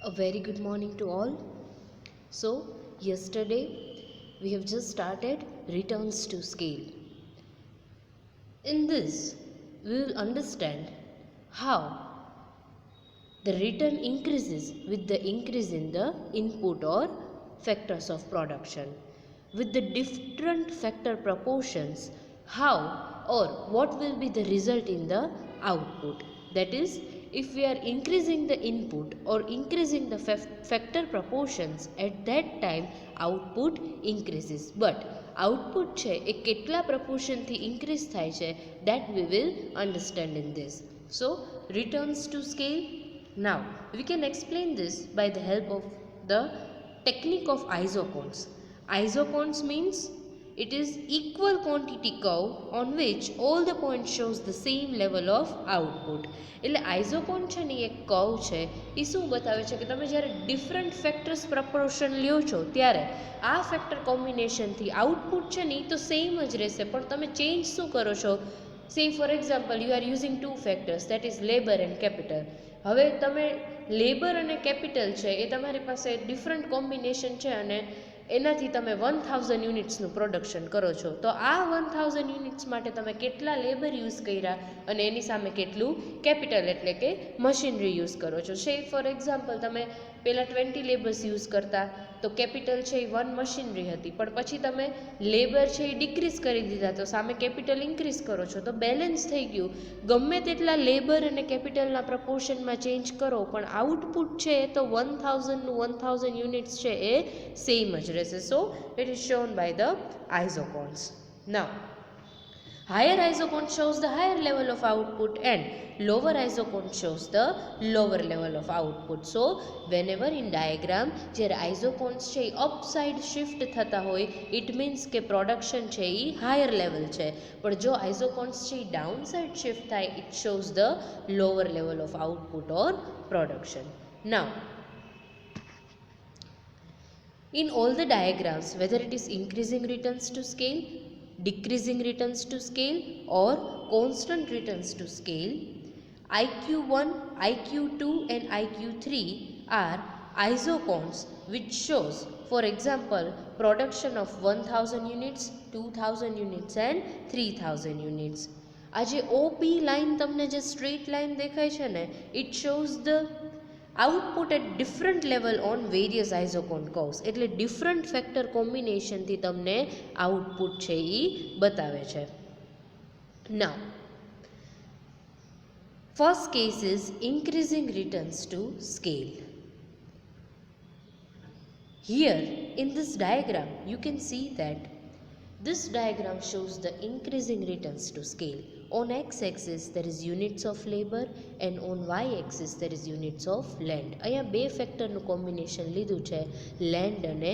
A very good morning to all. So, yesterday we have just started returns to scale. In this, we will understand how the return increases with the increase in the input or factors of production. With the different factor proportions, how or what will be the result in the output. That is, if we are increasing the input or increasing the factor proportions, at that time output increases. But output છે એ કેટલા proportionથી increase થાય છે, that we will understand in this. So, returns to scale. Now, we can explain this by the help of the technique of isocones. Isocones means it is equal quantity curve on which all the points shows the same level of output. એટલે આઇઝોકોન છે ને એક curve છે, એ શું બતાવે છે કે તમે જ્યારે ડિફરન્ટ ફેક્ટર્સ પ્રપોર્શન લ્યો છો ત્યારે આ ફેક્ટર કોમ્બિનેશનથી આઉટપુટ છે ને એ તો સેમ જ રહેશે, પણ તમે ચેન્જ શું કરો છો. Say for example, you are using two factors, that is labour and capital. હવે તમે લેબર અને કેપિટલ છે એ તમારી પાસે ડિફરન્ટ કોમ્બિનેશન છે અને એનાથી તમે 1000 યુનિટ્સનું પ્રોડક્શન કરો છો. તો આ 1000 યુનિટ્સ માટે તમે કેટલા લેબર યુઝ કર્યા અને એની સામે કેટલું કેપિટલ એટલે કે મશીનરી યુઝ કરો છો. સે ફોર એક્ઝામ્પલ, તમે પહેલાં 20 લેબર્સ યુઝ કરતા તો કેપિટલ છે એ 1 મશીનરી હતી, પણ પછી તમે લેબર છે એ ડિક્રીઝ કરી દીધા તો સામે કેપિટલ ઇન્ક્રીઝ કરો છો, તો બેલેન્સ થઈ ગયું. ગમે તેટલા લેબર અને કેપિટલના પ્રપોર્શનમાં ચેન્જ કરો પણ આઉટપુટ છે એ તો 1000 યુનિટ્સ છે એ સેમ જ રહેશે. સો it is shown by the isocones. Now, higher isocone shows the higher level of output and lower isocone shows the lower level of output. So, whenever in diagram જ્યારે isocones છે એ upside shift થતા હોય, it means કે production છે એ higher level છે. પણ જો isocones છે એ downside shift થાય, it shows the lower level of output or production. Now, in all the diagrams, whether it is increasing returns to scale, decreasing returns to scale or constant returns to scale, IQ1, IQ2 and IQ3 are isocones which shows, for example, production of 1000 units, 2000 units and 3000 units. આ જે OP line તમને જે straight line દેખાય છે ને, it shows the output at different level on various isocone curves. એટલે different factor કોમ્બિનેશનથી તમને output છે એ બતાવે છે. Now, first case is increasing returns to scale. Here in this diagram you can see that this diagram shows the increasing returns to scale. On x-axis there is units of labor and on y-axis there is units of land. અહીંયા બે ફેક્ટરનું combination લીધું છે, land અને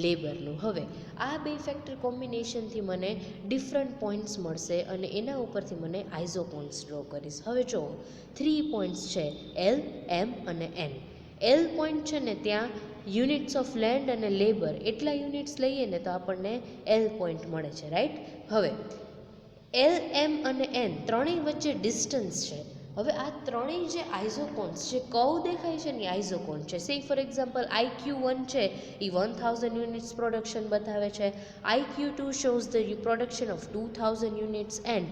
લેબરનું. હવે આ બે factor કોમ્બિનેશનથી મને different points મળશે અને એના ઉપરથી મને આઇઝોકોન્સ ડ્રો કરીશ. હવે જુઓ, 3 પોઈન્ટ્સ છે, L, M અને N. L પોઈન્ટ છે ને ત્યાં યુનિટ્સ ઓફ લેન્ડ અને લેબર એટલા યુનિટ્સ લઈએ ને તો આપણને L પોઈન્ટ મળે છે, રાઈટ. હવે L, M અને N ત્રણેય વચ્ચે ડિસ્ટન્સ છે. હવે આ ત્રણેય જે આઇઝોકોન્સ જે કર્વ દેખાય છે ને આઇઝોકોન છે. સે ફોર એક્ઝામ્પલ, IQ1 છે એ 1000 યુનિટ્સ પ્રોડક્શન બતાવે છે, IQ2 shows the production of 2000 units and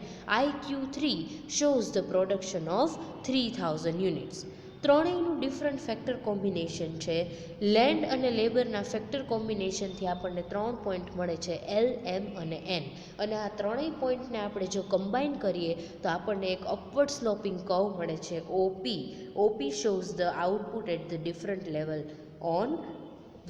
IQ3 shows the production of 3000 units. ત્રણેયનું ડિફરન્ટ ફેક્ટર કોમ્બિનેશન છે. લેન્ડ અને લેબરના ફેક્ટર કોમ્બિનેશનથી આપણને 3 પોઈન્ટ મળે છે, L, M અને N. અને આ ત્રણેય પોઈન્ટને આપણે જો કમ્બાઈન કરીએ તો આપણને એક અપવર્ડ સ્લોપિંગ કર્વ મળે છે, OP. OP shows the output at the different level on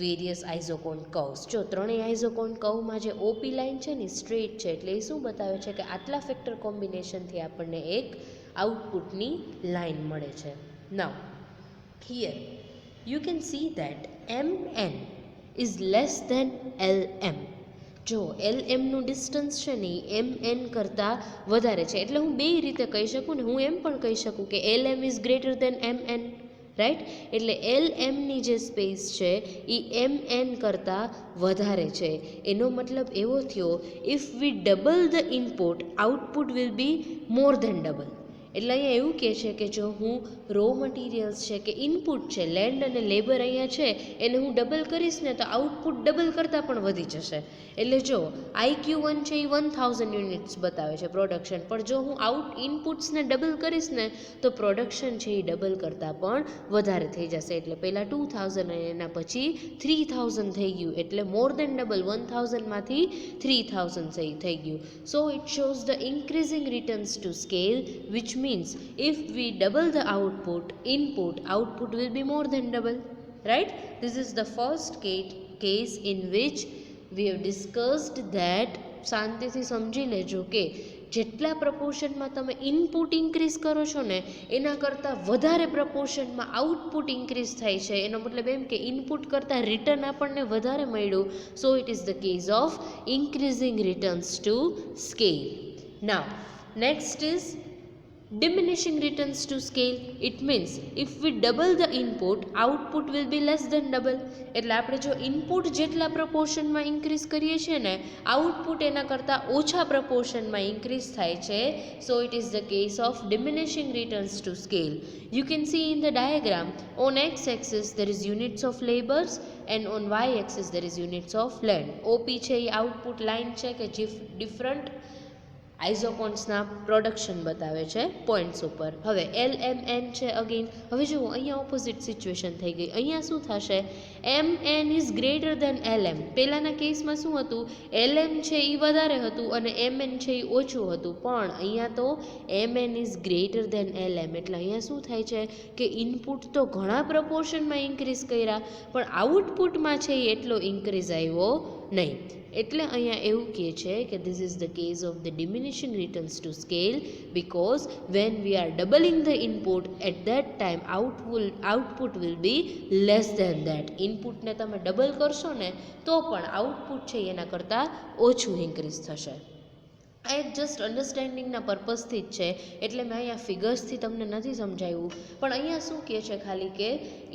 various isocone curves. જો ત્રણેય આઇઝોકોન કર્વમાં જે OP લાઇન છે ને સ્ટ્રેટ છે, એટલે એ શું બતાવે છે કે આટલા ફેક્ટર કોમ્બિનેશનથી આપણને એક આઉટપુટની લાઇન મળે છે. Now, here you can see that MN is less than LM. જો LMનું ડિસ્ટન્સ છે ને એ MN કરતાં વધારે છે, એટલે હું બે રીતે કહી શકું ને, હું એમ પણ કહી શકું કે LM is greater than MN, right. એટલે LMની જે સ્પેસ છે એ MN કરતાં વધારે છે. એનો મતલબ એવો થયો, if we double the input, output will be more than double. એટલે અહીંયા એવું કહે છે કે જો હું રો મટીરિયલ્સ છે કે ઇનપુટ છે લેન્ડ અને લેબર અહીંયા છે એને હું ડબલ કરીશ ને તો આઉટપુટ ડબલ કરતાં પણ વધી જશે. એટલે જો IQ1 છે એ 1000 યુનિટ્સ બતાવે છે પ્રોડક્શન, પણ જો હું ઇનપુટ્સને ડબલ કરીશ ને તો પ્રોડક્શન છે એ ડબલ કરતાં પણ વધારે થઈ જશે. એટલે પહેલાં 2000 અને એના પછી 3000 થઈ ગયું, એટલે મોર દેન ડબલ 1000માંથી 3000 થઈ ગયું. So it shows the increasing returns to scale, which means if we double the output will be more than double, right? This is the first case in which we have discussed that. શાંતિથી સમજી લેજો કે જેટલા પ્રપોર્શનમાં તમે input increase કરો છો ને એના કરતાં વધારે પ્રપોર્શનમાં આઉટપુટ ઇન્ક્રીઝ થાય છે. એનો મતલબ એમ કે ઇનપુટ કરતાં રિટર્ન આપણને વધારે મળ્યું. So it is the case of increasing returns to scale. Now next is diminishing returns to scale. It means if we double the input, output will be less than double. એટલે આપણે જો input જેટલા પ્રપોર્શનમાં increase કરીએ છીએ ને output એના કરતાં ઓછા પ્રપોર્શનમાં ઇન્ક્રીઝ થાય છે. સો it is the case of diminishing returns to scale. You can see in the diagram, on x-axis there is units of labors and on y-axis there is units of land. OP છે એ output line છે કે જે different આઇઝોકોન્સના production બતાવે છે points ઉપર. હવે LMN છે again. હવે જુઓ અહીંયા ઓપોઝિટ સિચ્યુએશન થઈ ગઈ. અહીંયા શું થશે? MN is greater than LM. પહેલાંના કેસમાં શું હતું? LM છે એ વધારે હતું અને MN છે એ ઓછું હતું, પણ અહીંયા તો MN is greater than LM. એટલે અહીંયા શું થાય છે કે ઇનપુટ તો ઘણા પ્રપોર્શનમાં ઇન્ક્રીઝ કર્યા પણ આઉટપુટમાં છે એ એટલો ઇન્ક્રીઝ આવ્યો નહીં. એટલે અહીંયા એવું કહે છે કે this is the case of the diminishing returns to scale, because when we are doubling the input, at that time output will be less than that. ઇનપુટને તમે ડબલ કરશો ને તો પણ આઉટપુટ છે એના કરતાં ઓછું ઇન્ક્રીઝ થશે. આ એક જસ્ટ અન્ડરસ્ટેન્ડિંગના પર્પઝથી જ છે, એટલે મેં અહીંયા ફિગર્સથી તમને નથી સમજાવ્યું. પણ અહીંયા શું કહે છે ખાલી કે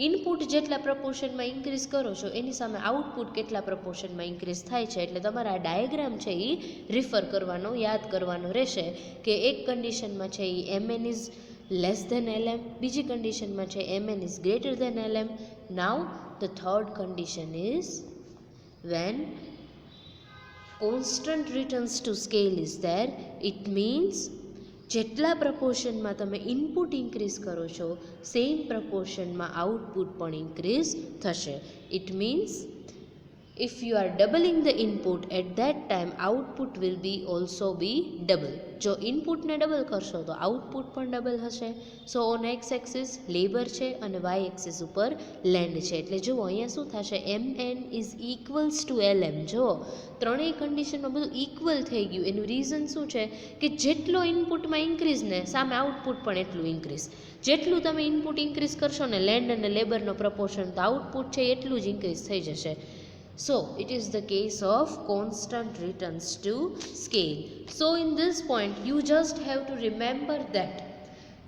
ઇનપુટ જેટલા પ્રપોર્શનમાં ઇન્ક્રીઝ કરો છો એની સામે આઉટપુટ કેટલા પ્રપોર્શનમાં ઇન્ક્રીઝ થાય છે. એટલે તમારે આ ડાયાગ્રામ છે એ રિફર કરવાનો, યાદ કરવાનો રહેશે કે એક કન્ડિશનમાં છે એ MN is less than LM, બીજી કન્ડિશનમાં છે MN is greater than LM. Now the third condition is when constant returns to scale is there. It means જેટલા પ્રપોર્શનમાં તમે ઇનપુટ ઇન્ક્રીઝ કરો છો સેમ પ્રપોર્શનમાં આઉટપુટ પણ ઇન્ક્રીઝ થશે. It means if you are doubling the input, at that time output will be also be double. જો ઇનપુટને double કરશો તો આઉટપુટ પણ ડબલ હશે. So on x axis labour છે અને વાય એક્સિસ ઉપર લેન્ડ છે. એટલે જુઓ અહીંયા શું થશે? MN is equals to LM. જો ત્રણેય કન્ડિશનમાં બધું ઇક્વલ થઈ ગયું. એનું રીઝન શું છે કે જેટલો ઇનપુટમાં ઇન્ક્રીઝ ને સામે આઉટપુટ પણ એટલું ઇન્ક્રીઝ. જેટલું તમે ઇનપુટ ઇન્ક્રીઝ કરશો ને લેન્ડ અને લેબરનો પ્રપોર્શન, તો આઉટપુટ છે એટલું જ ઇન્ક્રીઝ થઈ જશે. So it is the case of constant returns to scale. So in this point you just have to remember that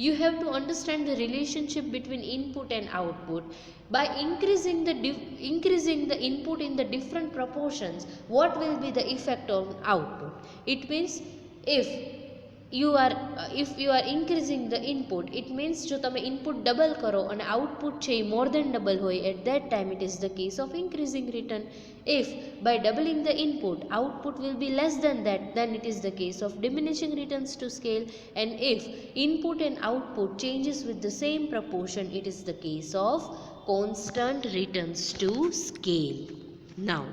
you have to understand the relationship between input and output. By increasing the input in the different proportions, what will be the effect on output? It means if you are increasing the input, it means જો તમે input double કરો અને output છે એ મોર દેન double હોય, at that time it is the case of increasing return. If by doubling the input output will be less than that, then it is the case of diminishing returns to scale. And if input and output changes with the same proportion, it is the case of constant returns to scale. Now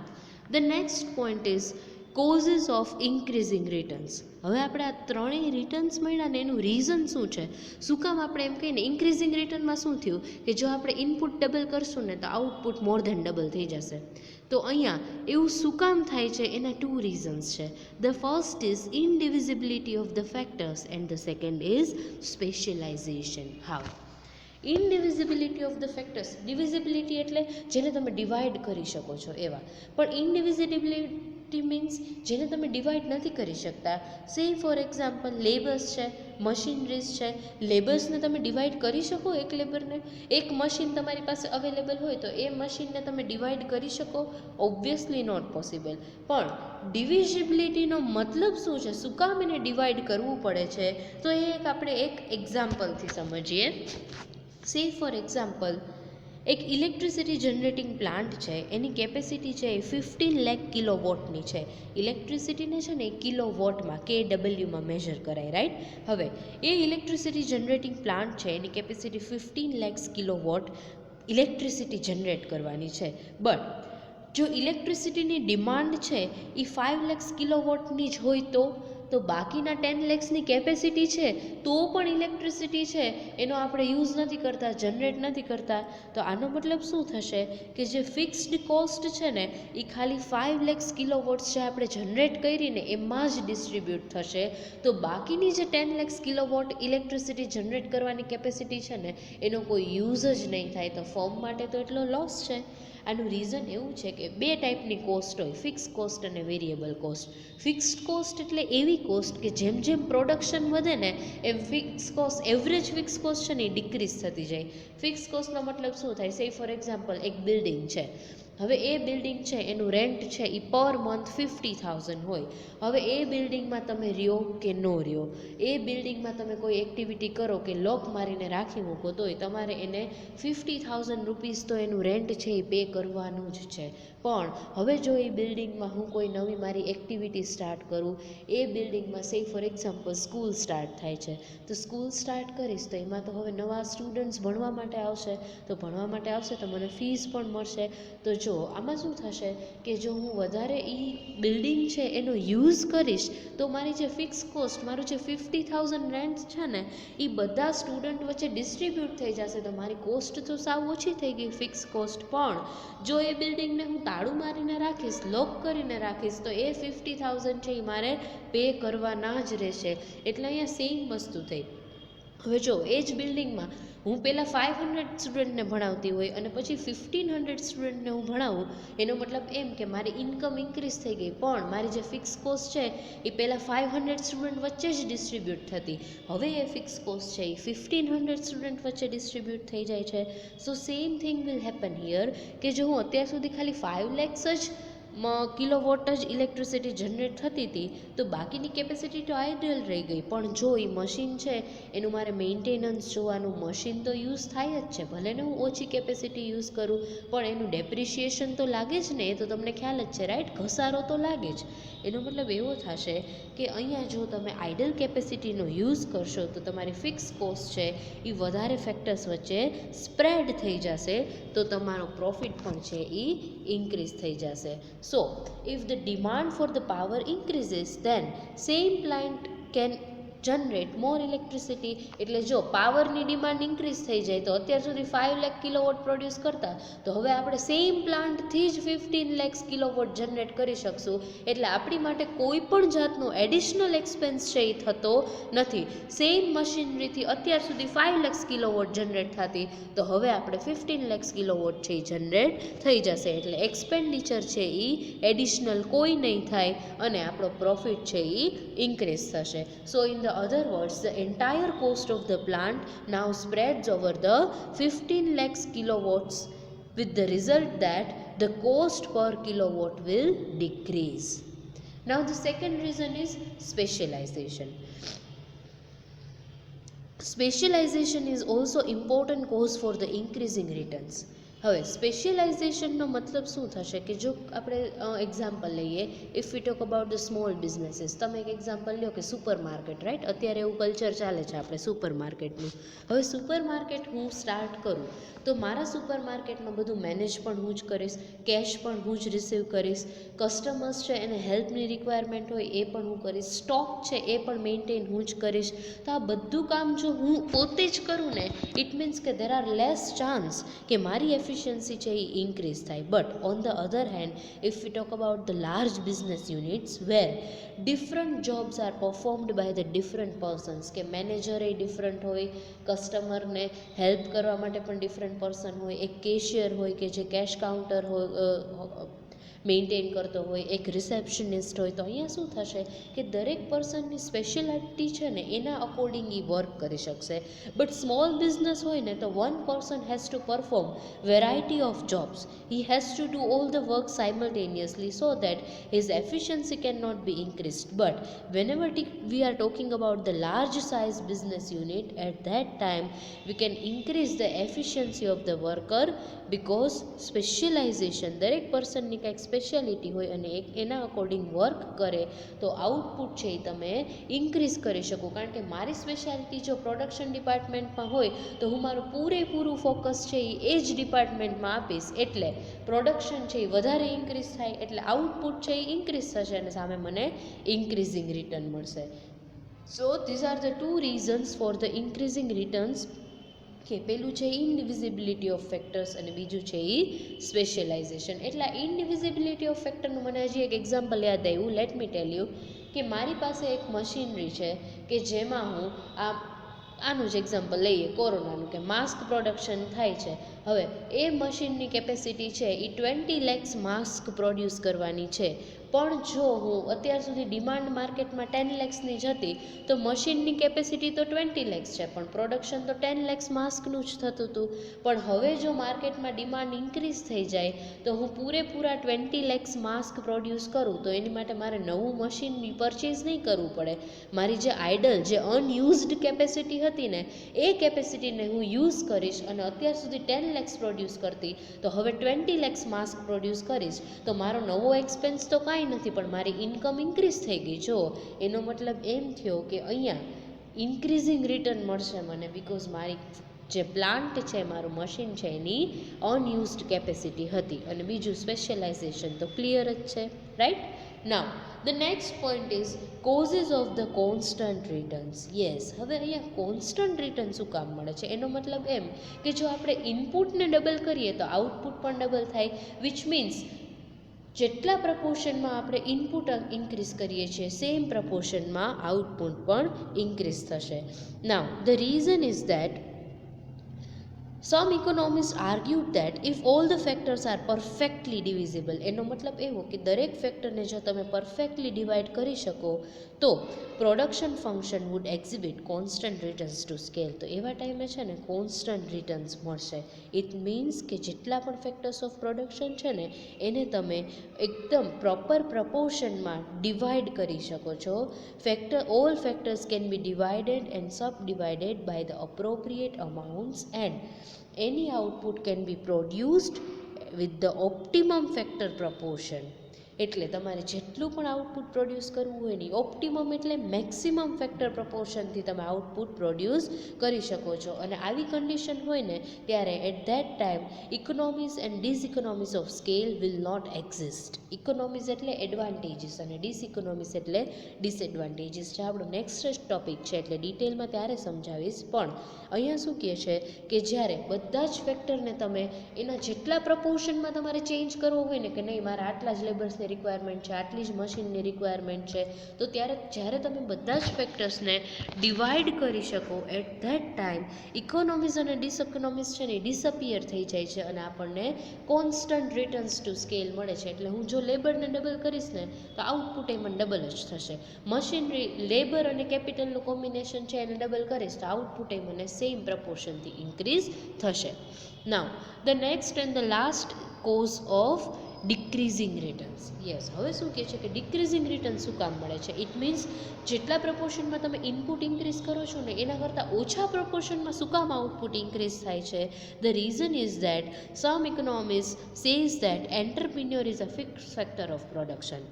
the next point is causes of increasing returns. હવે આપણે આ ત્રણેય returns મળ્યા ને એનું reason શું છે? શું કામ આપણે એમ કહીને ઇન્ક્રીઝિંગ રિટર્નમાં શું થયું કે જો આપણે ઇનપુટ ડબલ કરશું ને તો આઉટપુટ મોર ધેન ડબલ થઈ જશે. તો અહીંયા એવું શું કામ થાય છે? એના ટુ રીઝન્સ છે. The first is indivisibility of the factors and the second is specialisation. How? Indivisibility of the factors, divisibility એટલે જેને તમે ડિવાઈડ કરી શકો છો એવા, પણ ઇનડિવિઝિબિલિટી મીન્સ જેને તમે ડિવાઈડ નથી કરી શકતા. સે ફોર એક્ઝામ્પલ લેબર્સ છે, મશીનરીઝ છે. લેબર્સને તમે ડિવાઈડ કરી શકો? એક લેબરને, એક મશીન તમારી પાસે અવેલેબલ હોય તો એ મશીનને તમે ડિવાઈડ કરી શકો? Obviously not possible. પણ ડિવિઝિબિલિટીનો મતલબ શું છે, શું કામ એને ડિવાઈડ કરવું પડે છે, તો એ આપણે એક એક્ઝામ્પલથી સમજીએ. સે ફોર એક્ઝામ્પલ એક ઇલેક્ટ્રિસિટી જનરેટિંગ પ્લાન્ટ છે, એની કેપેસિટી છે એ 15 લાખ કિલોવોટની છે. ઇલેક્ટ્રિસિટીને છે ને એ કિલોવોટમાં KW મેઝર કરાય, રાઈટ. હવે એ ઇલેક્ટ્રિસિટી જનરેટિંગ પ્લાન્ટ છે, એની capacity 15 lakh kilowatt electricity generate કરવાની છે. બટ જો ઇલેક્ટ્રિસિટીની ડિમાન્ડ છે એ 5 લાખ કિલોવોટની જ હોય તો બાકીના 10 લાખની કેપેસિટી છે તો પણ ઇલેક્ટ્રિસિટી છે એનો આપણે યુઝ નથી કરતા, જનરેટ નથી કરતા. તો આનો મતલબ શું થશે કે જે ફિક્સ્ડ કોસ્ટ છે ને એ ખાલી 5 લાખ કિલોવોટ્સ જે આપણે જનરેટ કરીને એમાં જ ડિસ્ટ્રીબ્યુટ થશે. તો બાકીની જે 10 લાખ કિલોવોટ ઇલેક્ટ્રિસિટી જનરેટ કરવાની કેપેસિટી છે ને એનો કોઈ યુઝ જ નહીં થાય. તો ફર્મ માટે તો એટલો લોસ છે. આનું રીઝન એવું છે કે બે ટાઈપની કોસ્ટ હોય, ફિક્સ કોસ્ટ અને વેરિયેબલ કોસ્ટ. ફિક્સ્ડ કોસ્ટ એટલે એવી કોસ્ટ કે જેમ જેમ પ્રોડક્શન વધે ને એમ fix cost, average fix cost છે ને એ ડિક્રીઝ થતી જાય. ફિક્સ કોસ્ટનો મતલબ શું થાય, સે ફોર એક્ઝામ્પલ એક બિલ્ડિંગ છે. હવે એ બિલ્ડિંગ છે એનું રેન્ટ છે એ પર મંથ 50,000 હોય. હવે એ બિલ્ડિંગમાં તમે રહ્યો કે ન રહ્યો, એ બિલ્ડિંગમાં તમે કોઈ એક્ટિવિટી કરો કે લોક મારીને રાખી મૂકો તોય તમારે એને 50,000 રૂપીસ તો એનું રેન્ટ છે એ પે કરવાનું જ છે. પણ હવે જો એ બિલ્ડિંગમાં હું કોઈ નવી મારી એક્ટિવિટી સ્ટાર્ટ કરું, એ બિલ્ડિંગમાં સે ફોર એક્ઝામ્પલ સ્કૂલ સ્ટાર્ટ થાય છે, તો સ્કૂલ સ્ટાર્ટ કરીશ તો એમાં તો હવે નવા સ્ટુડન્ટ્સ ભણવા માટે આવશે, તો ભણવા માટે આવશે તો મને ફીસ પણ મળશે. તો જો આમાં શું થશે કે જો હું વધારે એ બિલ્ડિંગ છે એનો યુઝ કરીશ તો મારી જે ફિક્સ કોસ્ટ, મારું જે 50,000 રેન્ટ છે ને એ બધા સ્ટુડન્ટ વચ્ચે ડિસ્ટ્રીબ્યુટ થઈ જશે. તો મારી કોસ્ટ તો સાવ ઓછી થઈ ગઈ, ફિક્સ કોસ્ટ. પણ જો એ બિલ્ડિંગને હું તાળું મારીને રાખીશ, લોક કરીને રાખીશ, તો એ 50,000 છે એ મારે પે કરવાના જ રહેશે. એટલે અહીંયા સેમ વસ્તુ થઈ. હવે જો એ જ બિલ્ડિંગમાં હું પહેલાં 500 સ્ટુડન્ટને ભણાવતી હોય અને પછી 1500 સ્ટુડન્ટને હું ભણાવું, એનો મતલબ એમ કે મારી ઇન્કમ ઇન્ક્રીઝ થઈ ગઈ, પણ મારી જે ફિક્સ કોસ્ટ છે એ પહેલાં 500 સ્ટુડન્ટ વચ્ચે જ ડિસ્ટ્રીબ્યુટ થતી. હવે એ ફિક્સ કોસ્ટ છે એ 1500 સ્ટુડન્ટ વચ્ચે ડિસ્ટ્રીબ્યુટ થઈ જાય છે. So same thing will happen here કે જો હું અત્યાર સુધી ખાલી 5 lakhs જ કિલોવોટ જ ઇલેક્ટ્રિસિટી જનરેટ થતી હતી તો બાકીની કેપેસિટી તો આઈડલ રહી ગઈ. પણ જો એ મશીન છે એનું મારે મેન્ટેનન્સ જોવાનું, મશીન તો યુઝ થાય જ છે, ભલે ને હું ઓછી કેપેસિટી યુઝ કરું પણ એનું ડેપ્રિશિએશન તો લાગે જ ને, એ તો તમને ખ્યાલ જ છે, રાઈટ. ઘસારો તો લાગે જ. એનો મતલબ એવો થશે કે અહીંયા જો તમે આઈડલ કેપેસિટીનો યુઝ કરશો તો તમારી ફિક્સ કોસ્ટ છે એ વધારે ફેક્ટર્સ વચ્ચે સ્પ્રેડ થઈ જશે, તો તમારો પ્રોફિટ પણ છે એ ઇન્ક્રીઝ થઈ જશે. So, if the demand for the power increases, then same plant can generate more electricity. એટલે જો પાવરની ડિમાન્ડ ઇન્ક્રીઝ થઈ જાય તો અત્યાર સુધી 5 લાખ કિલોવોટ પ્રોડ્યુસ કરતા તો હવે આપણે સેમ પ્લાન્ટથી જ 15 લાખ કિલોવોટ જનરેટ કરી શકશું. એટલે આપણી માટે કોઈ પણ જાતનો એડિશનલ એક્સપેન્સ છે એ થતો નથી. સેમ મશીનરીથી અત્યાર સુધી 5 લાખ કિલોવોટ જનરેટ થતી તો હવે આપણે 15 લાખ કિલોવોટ છે એ જનરેટ થઈ જશે. એટલે એક્સપેન્ડિચર છે એ એડિશનલ કોઈ નહીં થાય અને આપણો પ્રોફિટ છે એ ઇન્ક્રીઝ થશે. સો in the other words, the entire cost of the plant now spreads over the 15 lakhs kilowatts, with the result that the cost per kilowatt will decrease. Now the second reason is specialization. Specialization is also important cause for the increasing returns. હવે સ્પેશિયલાઇઝેશનનો મતલબ શું થશે કે જો આપણે example લઈએ, if we talk about the small businesses. તમે એક એક્ઝામ્પલ લો કે સુપર માર્કેટ, રાઈટ. અત્યારે એવું કલ્ચર ચાલે છે આપણે સુપર માર્કેટનું. હવે સુપર માર્કેટ હું સ્ટાર્ટ કરું તો મારા સુપર માર્કેટમાં બધું મેનેજ પણ હું જ કરીશ, કેશ પણ હું જ રિસીવ કરીશ, કસ્ટમર્સ છે એને હેલ્પની રિક્વાયરમેન્ટ હોય એ પણ હું કરીશ, સ્ટોક છે એ પણ મેન્ટેન હું જ કરીશ. તો આ બધું કામ જો હું પોતે જ કરું ને, ઇટ મીન્સ કે દેર આર લેસ ચાન્સ કે મારી એફિશિયન્સી છે એ ઇન્ક્રીઝ થાય. But on the other hand if we talk about the large business units where different jobs are performed by the different persons, કે મેનેજર એ different હોય, કસ્ટમરને હેલ્પ કરવા માટે પણ ડિફરન્ટ પર્સન હોય, એક કેશિયર હોય કે જે કેશ કાઉન્ટર હોય મેન્ટેન કરતો હોય, એક રિસેપ્શનિસ્ટ હોય. તો અહીંયા શું થશે કે દરેક પર્સનની સ્પેશિયાલિટી છે ને એના અકોર્ડિંગ એ વર્ક કરી શકશે. બટ સ્મોલ બિઝનેસ હોય ને તો one person has to perform variety of jobs, he has to do all the work simultaneously so that his efficiency can not be increased. But whenever we are talking about the large size business unit, at that time we can increase the efficiency of the worker because specialization, દરેક પર્સનની કંઈક speciality હોય અને એના according work કરે તો output છે એ તમે increase કરી શકો. કારણ કે મારી સ્પેશિયાલિટી જો પ્રોડક્શન ડિપાર્ટમેન્ટમાં હોય તો હું મારું પૂરેપૂરું ફોકસ છે એ જ ડિપાર્ટમેન્ટમાં આપીશ, એટલે પ્રોડક્શન છે એ વધારે ઇન્ક્રીઝ થાય, એટલે આઉટપુટ છે એ ઇન્ક્રીઝ થશે અને સામે મને ઇન્ક્રીઝિંગ રિટર્ન મળશે. So these are the two reasons for the increasing returns, કે પેલું છે ઇનડિવિઝિબિલિટી ઓફ ફેક્ટર્સ અને બીજું છે એ સ્પેશિયલાઇઝેશન. એટલે ઇનડિવિઝિબિલિટી ઓફ ફેક્ટરનું મને હજી એક એક્ઝામ્પલ યાદ આવ્યું. લેટ મી ટેલ યુ કે મારી પાસે એક મશીનરી છે કે જેમાં હું આનું જ એક્ઝામ્પલ લઈએ કોરોનાનું, કે માસ્ક પ્રોડક્શન થાય છે. હવે એ મશીનની કેપેસિટી છે એ 20 lakhs માસ્ક પ્રોડ્યુસ કરવાની છે. પણ જો હું અત્યાર સુધી ડિમાન્ડ માર્કેટમાં 10 lakhsની જ હતી તો મશીનની કેપેસિટી તો 20 lakhs છે પણ પ્રોડક્શન તો 10 lakhs માસ્કનું જ થતું હતું. પણ હવે જો માર્કેટમાં ડિમાન્ડ ઇન્ક્રીઝ થઈ જાય તો હું પૂરેપૂરા 20 lakhs માસ્ક પ્રોડ્યુસ કરું તો એની માટે મારે નવું મશીન પરચેઝ નહીં કરવું પડે. મારી જે આઇડલ, જે અનયુઝડ કેપેસિટી હતી ને એ કેપેસિટીને હું યુઝ કરીશ અને અત્યાર સુધી 10 lakhs પ્રોડ્યુસ કરતી તો હવે 20 lakhs માસ્ક પ્રોડ્યુસ કરીશ તો મારો નવો એક્સપેન્સ તો કાંઈ નથી પણ મારી ઇન્કમ ઇન્ક્રીઝ થઈ ગઈ. જો એનો મતલબ એમ થયો કે અહીંયા ઇન્ક્રીઝિંગ રિટર્ન મળશે મને, બિકોઝ મારી જે પ્લાન્ટ છે, મારું મશીન છે એની અનયુઝડ કેપેસિટી હતી. અને બીજું સ્પેશિયલાઇઝેશન તો ક્લિયર જ છે, right. Now the next point is causes of the constant returns. Yes, હવે અહીંયા કોન્સ્ટન્ટ રિટર્ન શું કામ મળે છે એનો મતલબ એમ કે જો આપણે ઇનપુટને ડબલ કરીએ તો આઉટપુટ પણ ડબલ થાય, વિચ મીન્સ જેટલા પ્રપોર્શનમાં આપણે ઇનપુટ ઇન્ક્રીઝ કરીએ છીએ સેમ પ્રપોર્શનમાં આઉટપુટ પણ ઇન્ક્રીઝ થશે. Now the reason is that some economists argued that if all the factors are perfectly divisible, એનો મતલબ એવો કે દરેક ફેક્ટરને જો તમે પરફેક્ટલી ડિવાઈડ કરી શકો તો production function would exhibit constant returns to scale. તો એવા ટાઈમે છે ને કોન્સ્ટન્ટ રિટર્ન્સ મળશે. ઇટ મીન્સ કે જેટલા પણ ફેક્ટર્સ ઓફ પ્રોડક્શન છે ને એને તમે એકદમ પ્રોપર પ્રપોર્શનમાં ડિવાઈડ કરી શકો છો. All factors can be divided and subdivided by the appropriate amounts and any output can be produced with the optimum factor proportion. એટલે તમારે જેટલું પણ આઉટપુટ પ્રોડ્યુસ કરવું હોય ને ઓપ્ટિમમ એટલે મેક્સિમમ ફેક્ટર પ્રપોર્શનથી તમે આઉટપુટ પ્રોડ્યુસ કરી શકો છો. અને આવી કન્ડિશન હોય ને ત્યારે at that time economies and diseconomies of scale will not exist. Economies એટલે એડવાન્ટેજીસ અને ડિસઇકોનોમીઝ એટલે ડિસએડવાન્ટેજીસ છે. આપણો નેક્સ્ટ ટોપિક છે એટલે ડિટેલમાં ત્યારે સમજાવીશ. પણ અહીંયા શું કહે છે કે જ્યારે બધા જ ફેક્ટરને તમે એના જેટલા પ્રપોર્શનમાં તમારે ચેન્જ કરવો હોય ને કે નહીં મારે આટલા જ લેબર્સની રિક્વાયરમેન્ટ છે, આટલી જ મશીનની રિક્વાયરમેન્ટ છે, તો ત્યારે જ્યારે તમે બધા જ ફેક્ટર્સને ડિવાઈડ કરી શકો એટ ધેટ ટાઈમ ઇકોનોમીઝ અને ડિસઇકોનોમીઝ છે ને ડિસઅપિયર થઈ જાય છે અને આપણને કોન્સ્ટન્ટ રિટર્ન્સ ટુ સ્કેલ મળે છે. એટલે હું જો લેબરને ડબલ કરીશ ને તો આઉટપુટ એ મને ડબલ જ થશે. મશીનરી, લેબર અને કેપિટલનું કોમ્બિનેશન છે એને ડબલ કરીશ તો આઉટપુટ એ મને સેમ પ્રપોર્શનથી ઇન્ક્રીઝ થશે. Now the next and the last cause of decreasing returns. Yes, હવે શું કહે છે કે ડિક્રીઝિંગ રિટર્ન શું કામ મળે છે? ઇટ મીન્સ જેટલા પ્રપોર્શનમાં તમે ઇનપુટ ઇન્ક્રીઝ કરો છો ને એના કરતાં ઓછા પ્રપોર્શનમાં શું કામ આઉટપુટ ઇન્ક્રીઝ થાય છે? The reason is that some economist says that entrepreneur is a fixed factor of production.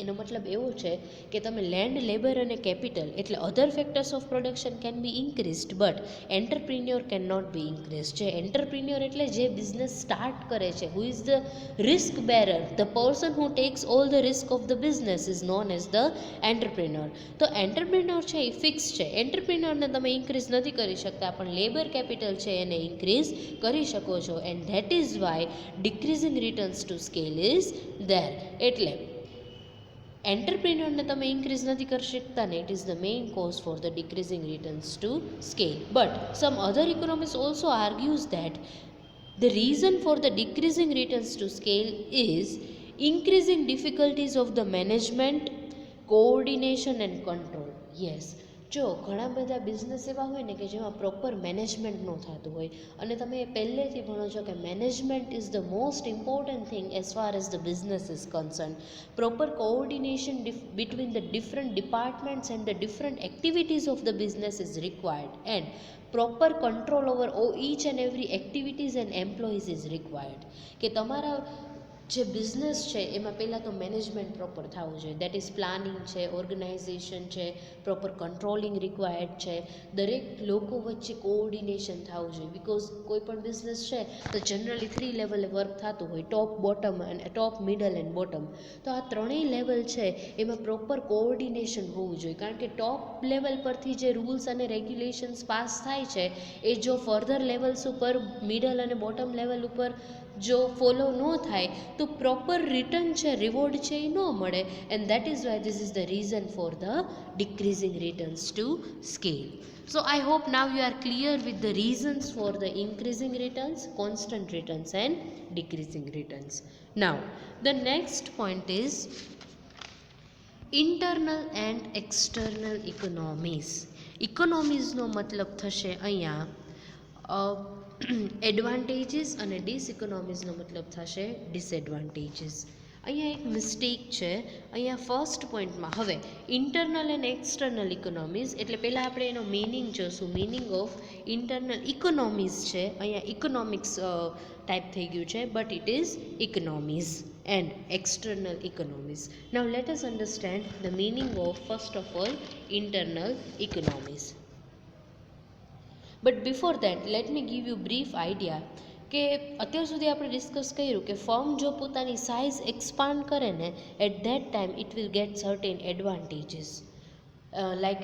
એનો મતલબ એવો છે કે તમે લેન્ડ, લેબર અને કેપિટલ એટલે other factors of production can be increased but entrepreneur can not be increased. જે entrepreneur એટલે જે બિઝનેસ સ્ટાર્ટ કરે છે, who is the risk bearer, the person who takes all the risk of the business is known as the entrepreneur. તો entrepreneur છે એ fix છે, એન્ટરપ્રિન્યોરને તમે ઇન્ક્રીઝ નથી કરી શકતા, પણ લેબર કેપિટલ છે એને ઇન્ક્રીઝ કરી શકો છો. And that is why decreasing returns to scale is there. એટલે એન્ટરપ્રિન્યોરને તમે ઇન્ક્રીઝ નથી કરી શકતા ને, it is the main cause for the decreasing returns to scale. But some other economist also argues that the reason for the decreasing returns to scale is increasing difficulties of the management, coordination and control. Yes, જો ઘણા બધા business એવા હોય ને કે જેમાં proper management ન થતું હોય, અને તમે પહેલેથી ભણો છો કે management is the most important thing as far as the business is concern. Proper coordination between the different departments and the different activities of the business is required, and proper control over each and every activities and employees is required. કે તમારા જે business છે એમાં પહેલાં તો management proper થવું જોઈએ, that is planning છે, ઓર્ગેનાઇઝેશન છે, પ્રોપર કંટ્રોલિંગ રિક્વાયર્ડ છે, દરેક લોકો વચ્ચે કોઓર્ડિનેશન થવું જોઈએ. બિકોઝ કોઈ પણ બિઝનેસ છે તો જનરલી 3 લેવલે વર્ક થતું હોય, ટોપ, બોટમ અને ટોપ, મિડલ એન્ડ બોટમ. તો આ ત્રણેય લેવલ છે એમાં પ્રોપર કોઓર્ડિનેશન હોવું જોઈએ, કારણ કે ટોપ લેવલ પરથી જે રૂલ્સ અને રેગ્યુલેશન્સ પાસ થાય છે એ જો ફર્ધર લેવલ્સ ઉપર, મિડલ અને બોટમ લેવલ ઉપર જો ફોલો ન થાય તો પ્રોપર રિટર્ન છે, રિવોર્ડ છે એ ન મળે. And that is why this is the reason for the decreasing returns to scale. So I hope now you are clear with the reasons for the increasing returns, constant returns and decreasing returns. Now the next point is internal and external economies. Economies નો મતલબ થશે અહીંયા advantages અને ડિસઇકોનોમીઝનો મતલબ થશે disadvantages. અહીંયા એક mistake છે અહીંયા ફર્સ્ટ પોઈન્ટમાં. હવે ઇન્ટરનલ એન્ડ એક્સટર્નલ ઇકોનોમીઝ એટલે પહેલાં આપણે એનો મિનિંગ જોશું. મિનિંગ ઓફ ઇન્ટરનલ ઇકોનોમીઝ છે, અહીંયા ઇકોનોમિક્સ ટાઈપ થઈ ગયું છે, but it is economies and external economies. Now let us understand the meaning of first of all internal economies. But before that let me give you brief idea કે અત્યાર સુધી આપણે discuss કર્યું કે firm જો પોતાની સાઇઝ એક્સપાન્ડ કરે ને at that time it will get certain advantages. Like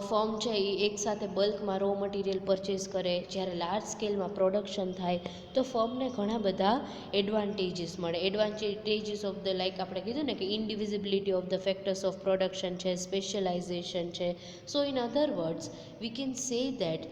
firm છે એ એકસાથે બલ્કમાં રો મટીરિયલ પરચેસ કરે, જ્યારે લાર્જ સ્કેલમાં પ્રોડક્શન થાય તો ફર્મને ઘણા બધા એડવાન્ટેજીસ મળે. એડવાન્ટેજીસ ઓફ ધ લાઈક આપણે કીધું ને કે indivisibility of the factors of production છે, સ્પેશિયલાઇઝેશન છે. So in other words we can say that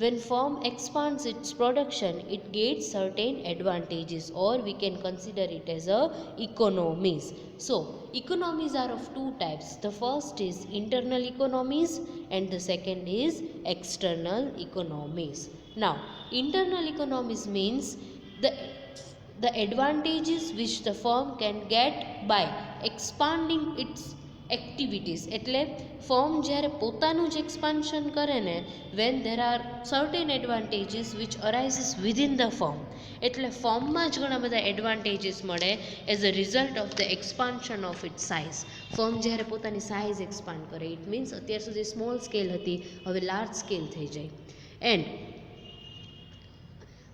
when firm expands its production it gets certain advantages, or we can consider it as a economies. So economies are of two types. The first is internal economies and the second is external economies. Now internal economies means the advantages which the firm can get by expanding its activities. એટલે firm જ્યારે પોતાનું જ expansion કરે ને when there are certain advantages which arises within the firm, એટલે ફર્મમાં જ ઘણા બધા એડવાન્ટેજીસ મળે as a result of the expansion of it size. Firm જ્યારે પોતાની સાઇઝ એક્સપાન્ડ કરે, ઇટ મીન્સ અત્યાર સુધી સ્મોલ સ્કેલ હતી હવે લાર્જ સ્કેલ થઈ જાય. And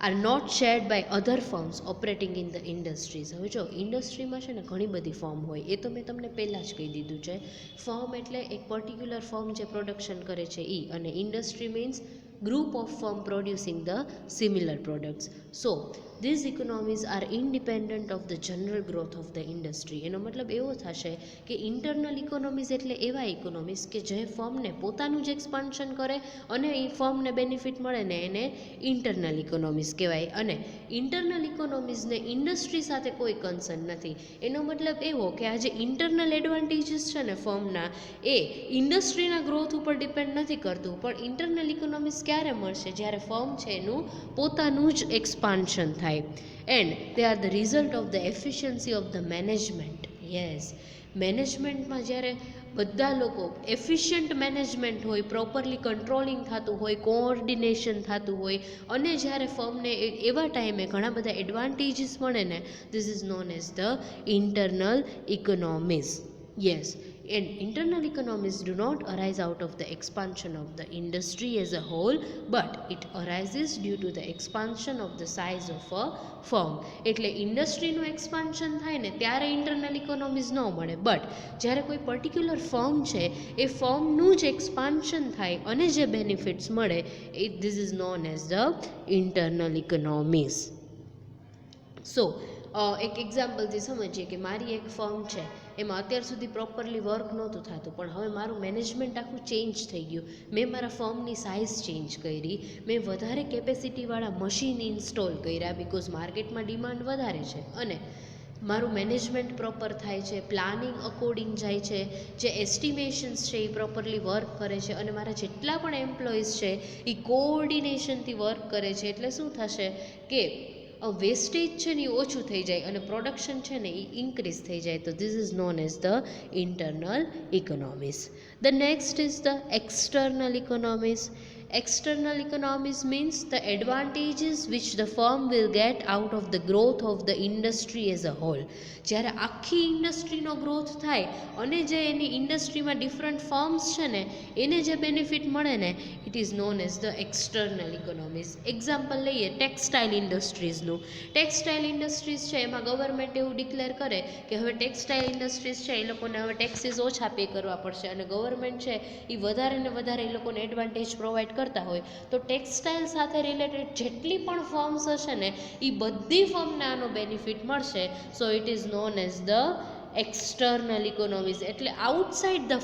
are not shared by other firms operating in the industries. હવે જો ઇન્ડસ્ટ્રીમાં છે ને ઘણી બધી ફર્મ હોય, એ તો મેં તમને પહેલાં જ કહી દીધું છે. ફર્મ એટલે એક પર્ટિક્યુલર ફર્મ જે પ્રોડક્શન કરે છે એ, અને industry means group of firm producing the similar products. So these economies are independent of the general growth of the industry. એનો મતલબ એવો થશે કે ઇન્ટરનલ ઇકોનોમીઝ એટલે એવા ઇકોનોમીઝ કે જે ફર્મને પોતાનું જ એક્સપાન્શન કરે અને એ ફર્મને બેનિફિટ મળે ને એને ઇન્ટરનલ ઇકોનોમીઝ કહેવાય. અને ઇન્ટરનલ ઇકોનોમીઝને ઇન્ડસ્ટ્રી સાથે કોઈ કન્સર્ન નથી. એનો મતલબ એવો કે આ જે ઇન્ટરનલ એડવાન્ટેજીસ છે ને ફર્મના, એ ઇન્ડસ્ટ્રીના ગ્રોથ ઉપર ડિપેન્ડ નથી કરતું, પણ ઇન્ટરનલ ઇકોનોમીઝ ક્યારે મળશે જ્યારે ફર્મ છે એનું પોતાનું જ એક્સપાન્શન થાય. And they are the result of the efficiency of the management. Yes, મેનેજમેન્ટમાં જ્યારે બધા લોકો એફિશિયન્ટ મેનેજમેન્ટ હોય, પ્રોપરલી કંટ્રોલિંગ થતું હોય, કોઓર્ડિનેશન થતું હોય, અને જ્યારે ફર્મને એવા ટાઈમે ઘણા બધા એડવાન્ટેજીસ મળે ને, this is known as the internal economies. Yes, and internal economies do not arise out of the expansion of the industry as a whole, but it arises due to the expansion of the size of a firm. એટલે ઇન્ડસ્ટ્રીનું expansion થાય ને ત્યારે internal economies ન મળે, but જ્યારે કોઈ particular firm છે એ ફર્મનું જ એક્સપાન્શન થાય અને જે બેનિફિટ્સ મળે, this is known as the internal economies. So એક એક્ઝામ્પલથી સમજીએ કે મારી એક ફર્મ છે, એમાં અત્યાર સુધી પ્રોપરલી વર્ક નહોતું થતું, પણ હવે મારું મેનેજમેન્ટ આખું ચેન્જ થઈ ગયું. મેં મારા ફર્મની સાઇઝ ચેન્જ કરી, મેં વધારે કેપેસિટીવાળા મશીન ઇન્સ્ટોલ કર્યા, બિકોઝ માર્કેટમાં ડિમાન્ડ વધારે છે, અને મારું મેનેજમેન્ટ પ્રોપર થાય છે, પ્લાનિંગ અકોર્ડિંગ જાય છે, જે એસ્ટિમેશન્સ છે એ પ્રોપરલી વર્ક કરે છે, અને મારા જેટલા પણ એમ્પ્લોઈઝ છે એ કોઓર્ડિનેશનથી વર્ક કરે છે. એટલે શું થશે કે વેસ્ટેજ છે ને એ ઓછું થઈ જાય અને પ્રોડક્શન છે ને એ ઇન્ક્રીઝ થઈ જાય. તો this is known as the internal economies. The next is the external economies. External economies means the advantages which the firm will get out of the growth of the industry as a whole. જ્યારે આખી ઇન્ડસ્ટ્રીનો growth થાય અને જે એની ઇન્ડસ્ટ્રીમાં different firms છે ને એને જે બેનિફિટ મળે ને, it is known as the external economies. Example લઈએ ટેક્સટાઇલ ઇન્ડસ્ટ્રીઝનું. ટેક્સટાઇલ ઇન્ડસ્ટ્રીઝ છે એમાં ગવર્મેન્ટ એવું ડિક્લેર કરે કે હવે ટેક્સટાઇલ ઇન્ડસ્ટ્રીઝ છે એ લોકોને હવે ટેક્સીસ ઓછા પે કરવા પડશે, અને ગવર્મેન્ટ છે એ વધારે ને વધારે એ લોકોને એડવાન્ટેજ પ્રોવાઈડ કરતા હોય, તો ટેક્સટાઇલ સાથે રિલેટેડ જેટલી પણ ફર્મ્સ હશે ને એ બધી ફર્મને આનો બેનિફિટ મળશે. સો it is known as the external economies. એટલે આઉટસાઇડ ધ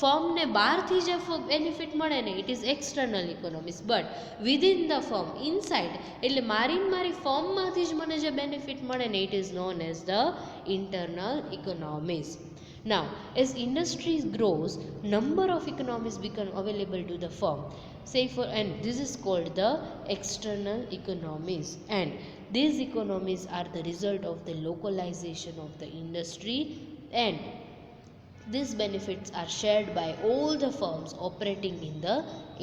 ફર્મને બહારથી જે બેનિફિટ મળે ને it is external economies, but within the firm inside એટલે મારી ફર્મમાંથી જ મને જે બેનિફિટ મળે ને it is known as the internal economies. Now, as industry grows, number of economies become available to the firm. And this is called the external economies. And these economies are the result of the localization of the industry, and these benefits are shared by all the firms operating in the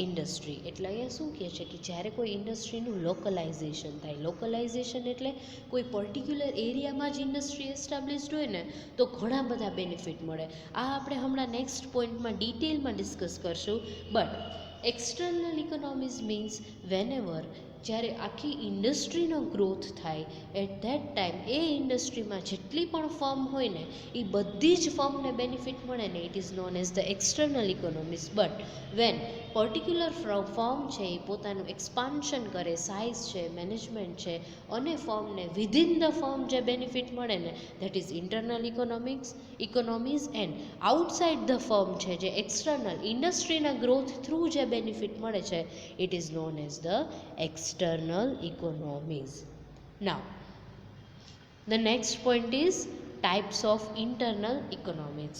industry. એટલે અહીંયા શું કહે છે કે જ્યારે કોઈ ઇન્ડસ્ટ્રીનું લોકલાઇઝેશન થાય, લોકલાઇઝેશન એટલે કોઈ પર્ટિક્યુલર એરિયામાં જ ઇન્ડસ્ટ્રી એસ્ટાબ્લિશ્ડ હોય ને તો ઘણા બધા બેનિફિટ મળે. આ આપણે હમણાં નેક્સ્ટ પોઈન્ટમાં ડિટેલમાં ડિસ્કસ કરશું. બટ એક્સટર્નલ ઇકોનોમીઝ મીન્સ વેનેવર જ્યારે આખી ઇન્ડસ્ટ્રીનો ગ્રોથ થાય એટ ધેટ ટાઈમ એ ઇન્ડસ્ટ્રીમાં જેટલી પણ ફર્મ હોય ને એ બધી જ ફર્મને બેનિફિટ મળે ને it is known as the external economies. But when particular firm છે એ પોતાનું એક્સપાન્શન કરે, સાઇઝ છે, મેનેજમેન્ટ છે, અને ફર્મને વિધિન ધ ફર્મ જે બેનિફિટ મળે ને that is internal economies. And outside the firm છે જે એક્સટર્નલ ઇન્ડસ્ટ્રીના ગ્રોથ થ્રુ જે બેનિફિટ મળે છે it is known as the external economies. Now, the next point is types of internal economies.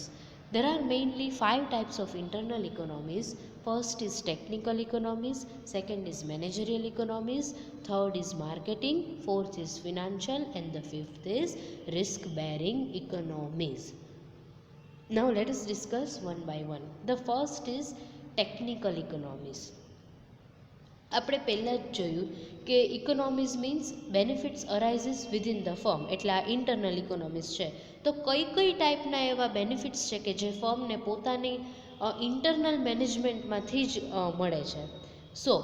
There are mainly 5 types of internal economies. First is technical economies, second is managerial economies, third is marketing, fourth is financial, and the fifth is risk bearing economies. Now let us discuss one by one. The first is technical economies. આપણે પહેલાં જ જોયું કે economies means benefits arises within the firm, એટલે આ internal economies છે. તો કઈ ટાઈપના એવા બેનિફિટ્સ છે કે જે ફર્મને પોતાની ઇન્ટરનલ મેનેજમેન્ટમાંથી જ મળે છે. સો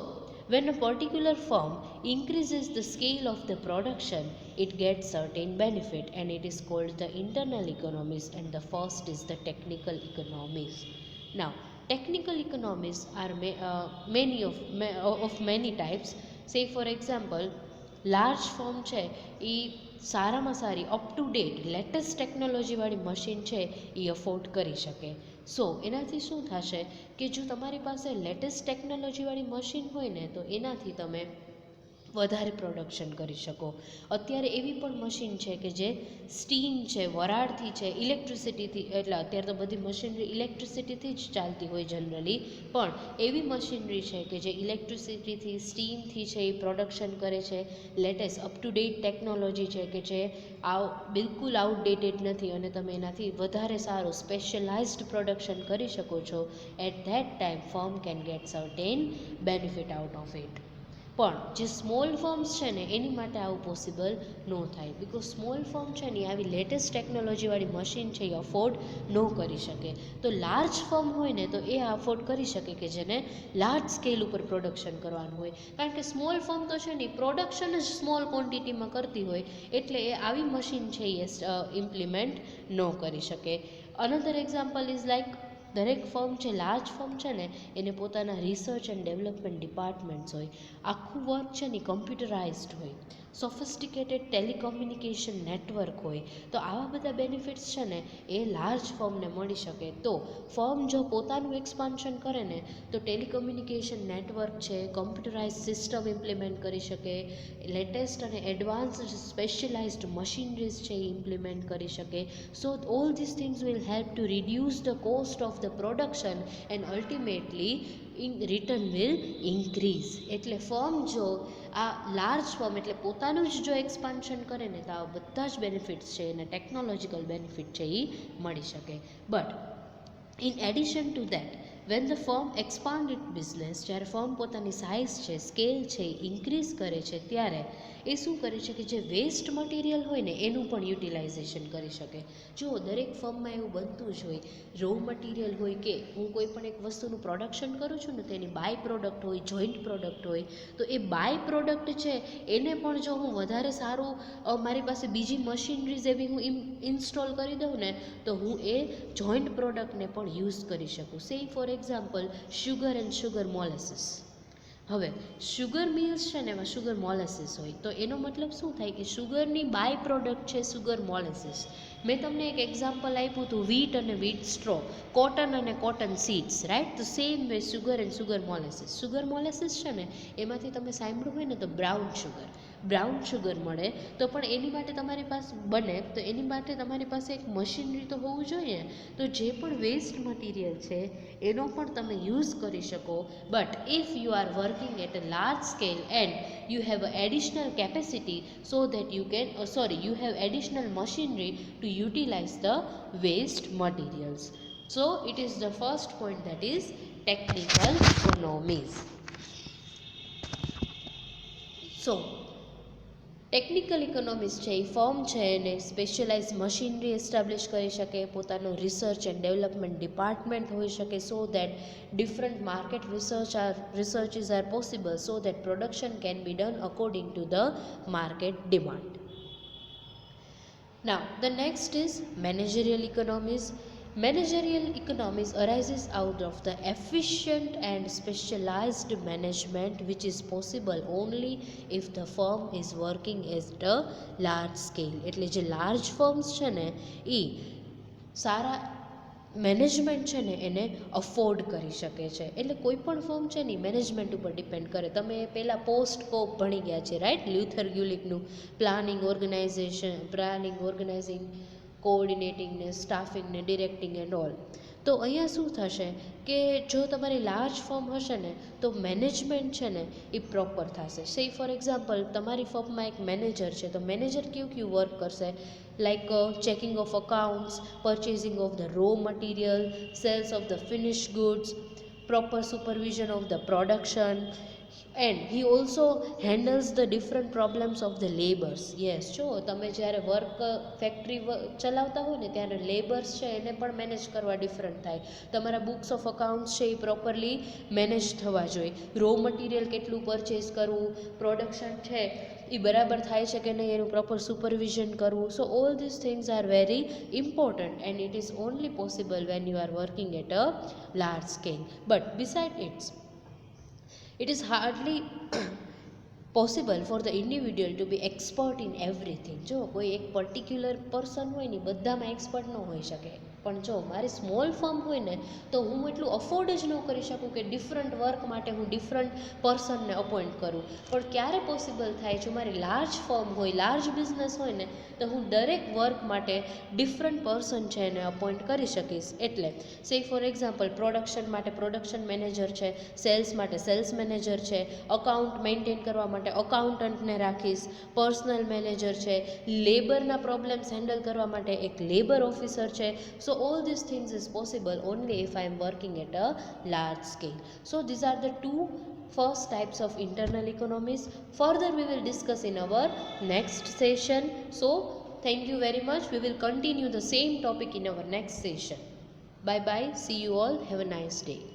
when a particular firm increases the scale of the production, it gets certain benefit, and it is called the internal economies, and the first is the technical economies. Now, technical economies are many types. Say for example, large firm છે એ સારામાં સારી up to date latest ટેકનોલોજીવાળી machine છે એ afford કરી શકે. સો એનાથી શું થશે કે જો તમારી પાસે લેટેસ્ટ ટેકનોલોજીવાળી મશીન હોય ને તો એનાથી તમે વધારે પ્રોડક્શન કરી શકો. અત્યારે એવી પણ મશીન છે કે જે સ્ટીમ છે, વરાળથી છે, ઇલેક્ટ્રિસિટીથી, એટલે અત્યારે તો બધી મશીનરી ઇલેક્ટ્રિસિટીથી જ ચાલતી હોય જનરલી, પણ એવી મશીનરી છે કે જે ઇલેક્ટ્રિસિટીથી, સ્ટીમથી છે એ પ્રોડક્શન કરે છે. Latest up to date technology છે કે જે બિલકુલ આઉટડેટેડ નથી અને તમે એનાથી વધારે સારું સ્પેશિયલાઇઝ્ડ પ્રોડક્શન કરી શકો છો. At that time firm can get certain benefit out of it. પણ જે સ્મોલ ફર્મ્સ છે ને એની માટે આવું પોસિબલ ન થાય, બિકોઝ સ્મોલ ફર્મ છે ને આવી લેટેસ્ટ ટેકનોલોજીવાળી મશીન છે એ અફોર્ડ ન કરી શકે. તો લાર્જ ફર્મ હોય ને તો એ અફોર્ડ કરી શકે કે જેને લાર્જ સ્કેલ ઉપર પ્રોડક્શન કરવાનું હોય, કારણ કે સ્મોલ ફર્મ તો છે ને પ્રોડક્શન જ સ્મોલ ક્વોન્ટિટીમાં કરતી હોય, એટલે એ આવી મશીન છે એ ઇમ્પ્લિમેન્ટ ન કરી શકે. અનધર એક્ઝામ્પલ ઇઝ લાઇક દરેક ફર્મ છે, લાર્જ ફર્મ છે ને એને પોતાના રિસર્ચ એન્ડ ડેવલપમેન્ટ ડિપાર્ટમેન્ટ્સ હોય, આખું વર્ક છે ને કમ્પ્યુટરાઇઝ્ડ હોય, સોફિસ્ટિકેટેડ ટેલિકોમ્યુનિકેશન નેટવર્ક હોય. તો આવા બધા બેનિફિટ્સ છે ને એ લાર્જ ફર્મને મળી શકે. તો ફર્મ જો પોતાનું એક્સપાન્શન કરે ને તો ટેલિકોમ્યુનિકેશન નેટવર્ક છે, કમ્પ્યુટરાઇઝ સિસ્ટમ ઇમ્પ્લિમેન્ટ કરી શકે, લેટેસ્ટ અને એડવાન્સ્ડ સ્પેશિયલાઇઝ્ડ મશીનરીઝ છે એ ઇમ્પ્લિમેન્ટ કરી શકે. સો all this things will help to reduce the cost of the production and ultimately return will increase. એટલે ફર્મ જો આ લાર્જ ફર્મ એટલે પોતાનું જ જો એક્સપાન્શન કરે ને તો આ બધા જ બેનિફિટ્સ છે અને ટેકનોલોજીકલ બેનિફિટ છે એ મળી શકે. But in addition to that, when the firm expand it business, જ્યારે ફર્મ પોતાની સાઇઝ છે, સ્કેલ છે ઇન્ક્રીઝ કરે છે, ત્યારે એ શું કરે છે કે જે વેસ્ટ મટીરિયલ હોય ને એનું પણ યુટિલાઇઝેશન કરી શકે. જો દરેક ફર્મમાં એવું બનતું જ હોય, રો મટીરિયલ હોય કે હું કોઈ પણ એક વસ્તુનું પ્રોડક્શન કરું છું ને તેની બાય પ્રોડક્ટ હોય, જોઈન્ટ પ્રોડક્ટ હોય, તો એ બાય પ્રોડક્ટ છે એને પણ જો હું વધારે સારું મારી પાસે બીજી મશીનરીઝ એવી હું ઇન્સ્ટોલ કરી દઉં ને તો હું એ જોઈન્ટ પ્રોડક્ટને પણ યુઝ કરી શકું. Say for example sugar and sugar molasses. હવે શુગર મિલ્સ છે ને એમાં શુગર મોલેસીસ હોય, તો એનો મતલબ શું થાય કે શુગરની બાય પ્રોડક્ટ છે શુગર મોલેસીસ. મેં તમને એક એક્ઝામ્પલ આપ્યું હતું વીટ અને વીટ સ્ટ્રો, કોટન અને કોટન સીડ્સ, રાઈટ? તો same way sugar and sugar molasses. Sugar molasses છે ને એમાંથી તમે સાંભળ્યું હોય ને તો બ્રાઉન શુગર મળે, તો પણ એની માટે તમારી પાસે બને તો એની માટે તમારી પાસે એક મશીનરી તો હોવું જોઈએ. તો જે પણ વેસ્ટ મટીરિયલ છે એનો પણ તમે યુઝ કરી શકો. But if you are working at a large scale and you have additional capacity so that you can you have additional machinery to utilize the waste materials. So it is the first point, that is technical economies. So technical economics છે એ firm છે એને specialise machinery establish કરી શકે, પોતાનું research and development department હોઈ શકે, so that different market researches are possible, so that production can be done according to the market demand. Now the next is managerial economies. Managerial economies arises out of the efficient and specialized management which is possible only if the firm is working at a large scale. એટલે જે large firms છે ને એ સારા management છે ને એને afford કરી શકે છે. એટલે કોઈ પણ ફર્મ છે ને મેનેજમેન્ટ ઉપર ડિપેન્ડ કરે. તમે પહેલાં પોસ્ટ કોપ ભણી ગયા છે, રાઈટ? લ્યુથર ગ્યુલિકનું પ્લાનિંગ ઓર્ગેનાઇઝિંગ કોઓર્ડિનેટિંગ ને સ્ટાફિંગ ને ડિરેક્ટિંગ એન્ડ ઓલ. તો અહીંયા શું થશે કે જો તમારી લાર્જ ફર્મ હશે ને તો મેનેજમેન્ટ છે ને એ પ્રોપર થશે. સે ફોર એક્ઝામ્પલ તમારી ફર્મમાં એક મેનેજર છે, તો મેનેજર કેવું વર્ક કરશે? Like checking of accounts, purchasing of the raw material, sales of the finish goods, proper supervision of the production, and he also handles the different problems of the labours. Yes, જો તમે જ્યારે work factory ચલાવતા હોય ને ત્યારે labours છે એને પણ મેનેજ કરવા ડિફરન્ટ થાય. તમારા બુક્સ ઓફ અકાઉન્ટ્સ છે એ પ્રોપરલી મેનેજ થવા જોઈએ. રો મટીરિયલ કેટલું પરચેઝ કરવું, પ્રોડક્શન છે એ બરાબર થાય છે કે નહીં એનું પ્રોપર સુપરવિઝન કરવું. So all this things are very important and it is only possible when you are working at a large scale. But beside it is hardly possible for the individual to be expert in everything. જો કોઈ એક particular person હોય ને બધામાં expert ન હોઈ શકે. પણ જો મારી સ્મોલ ફર્મ હોય ને તો હું એટલું અફોર્ડ જ ન કરી શકું કે ડિફરન્ટ વર્ક માટે હું ડિફરન્ટ પર્સનને અપોઇન્ટ કરું. પણ ક્યારે પોસિબલ થાય? જો મારી લાર્જ ફર્મ હોય, લાર્જ બિઝનેસ હોય ને તો હું દરેક વર્ક માટે ડિફરન્ટ પર્સન છે એને અપોઇન્ટ કરી શકીશ. એટલે સે ફોર એક્ઝામ્પલ પ્રોડક્શન માટે પ્રોડક્શન મેનેજર છે, સેલ્સ માટે સેલ્સ મેનેજર છે, અકાઉન્ટ મેન્ટેન કરવા માટે અકાઉન્ટન્ટને રાખીશ, પર્સનલ મેનેજર છે, લેબરના પ્રોબ્લેમ્સ હેન્ડલ કરવા માટે એક લેબર ઓફિસર છે. સો all these things is possible only if I am working at a large scale. So these are the two first types of internal economies. Further we will discuss in our next session. So thank you very much. We will continue the same topic in our next session. Bye bye. See you all. Have a nice day.